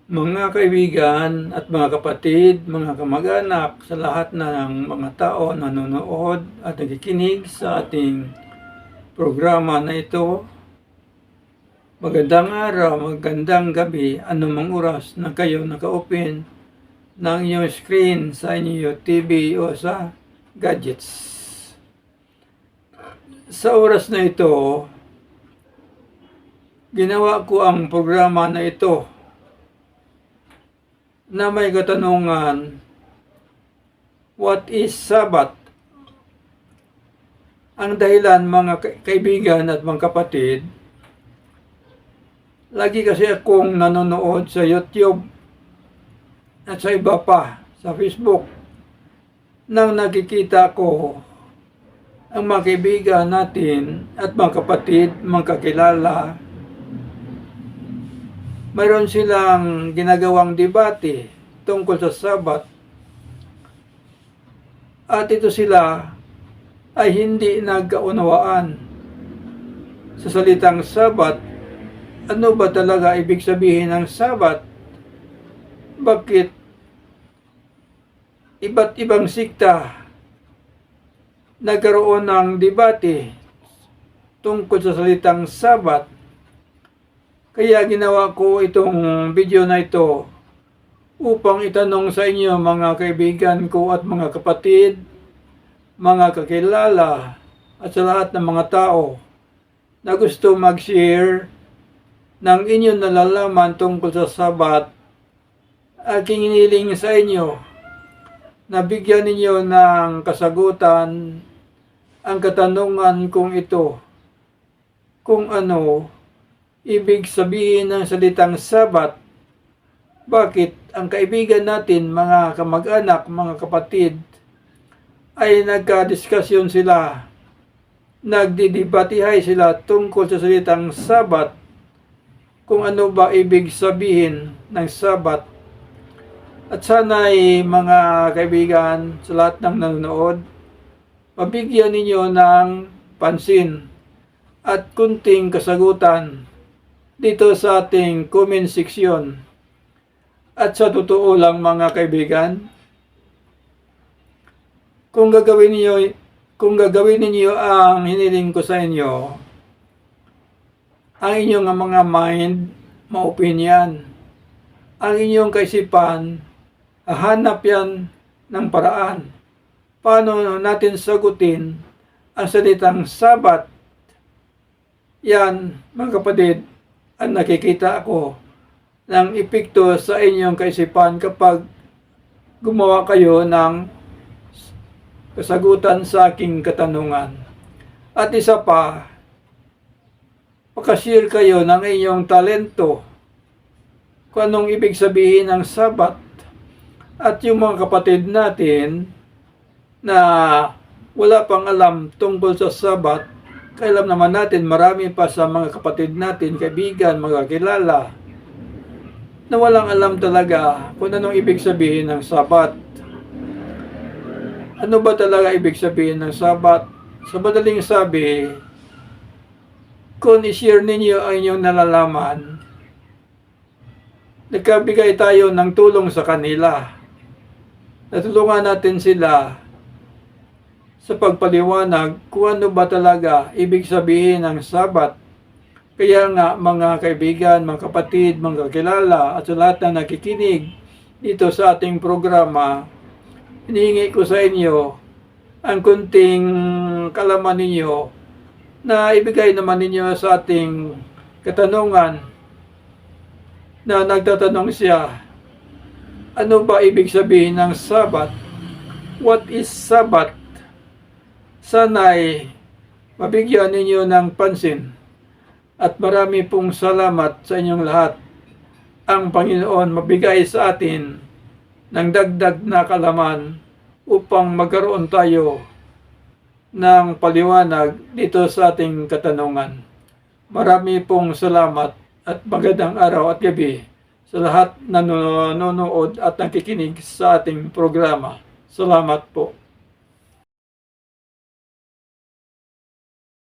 Mga kaibigan at mga kapatid, mga kamag-anak, sa lahat ng mga tao na nanonood at nakikinig sa ating programa na ito, magandang araw, magandang gabi, anumang oras na kayo naka-open ng inyong screen sa inyong TV o sa gadgets. Sa oras na ito, ginawa ko ang programa na ito na may katanungan, what is Sabbath? Ang dahilan, mga kaibigan at mga kapatid, lagi kasi akong nanonood sa YouTube at sa iba pa, sa Facebook, nang nakikita ko ang mga kaibigan natin at mga kapatid, mga kakilala, mayroon silang ginagawang debate tungkol sa Sabat. At ito sila ay hindi nagkaunawaan sa salitang Sabat. Ano ba talaga ibig sabihin ng Sabat? Bakit iba't ibang sikta nagkaroon ng debate tungkol sa salitang Sabat? Kaya ginawa ko itong video na ito upang itanong sa inyo, mga kaibigan ko at mga kapatid, mga kakilala, at sa lahat ng mga tao na gusto mag-share ng inyong nalalaman tungkol sa Sabat. Aking hiniling sa inyo na bigyan ninyo ng kasagutan ang katanungan kong ito, kung ano ibig sabihin ng salitang Sabat. Bakit ang kaibigan natin, mga kamag-anak, mga kapatid, ay nagka-diskusyon sila, nagdidebatihay sila tungkol sa salitang Sabat, kung ano ba ibig sabihin ng Sabat. At sana'y mga kaibigan, sa lahat ng nanonood, mabigyan ninyo ng pansin at kunting kasagutan dito sa ating comment section. At sa totoo lang, mga kaibigan, kung gagawin niyo ang hiniling ko sa inyo, ang inyong mga mind, ma-open yan. Ang inyong kaisipan, hahanap yan ng paraan. Paano natin sagutin ang salitang Sabat? Yan, mga kapatid, ang nakikita ako ng epekto sa inyong kaisipan kapag gumawa kayo ng kasagutan sa aking katanungan. At isa pa, pakashare kayo ng inyong talento kung anong ibig sabihin ng Sabat. At yung mga kapatid natin na wala pang alam tungkol sa Sabat, kailan naman natin marami pa sa mga kapatid natin, kaibigan, mga kilala, na walang alam talaga kung anong ibig sabihin ng Sabat. Ano ba talaga ibig sabihin ng Sabat? Sa madaling sabi, kung i-share ninyo ang inyong nalalaman, nagkabigay tayo ng tulong sa kanila. Natulungan natin sila sa pagpaliwanag kung ano ba talaga ibig sabihin ng Sabat. Kaya nga, mga kaibigan, mga kapatid, mga kakilala, at sa lahat na nakikinig dito sa ating programa, hinihingi ko sa inyo ang kunting kalaman ninyo na ibigay naman ninyo sa ating katanungan na nagtatanong siya, ano ba ibig sabihin ng Sabat? What is Sabat? Sana'y mabigyan ninyo ng pansin. At marami pong salamat sa inyong lahat. Ang Panginoon mabigay sa atin ng dagdag na kalaman upang magkaroon tayo ng paliwanag dito sa ating katanungan. Marami pong salamat at magandang araw at gabi sa lahat na nanonood at nakikinig sa ating programa. Salamat po.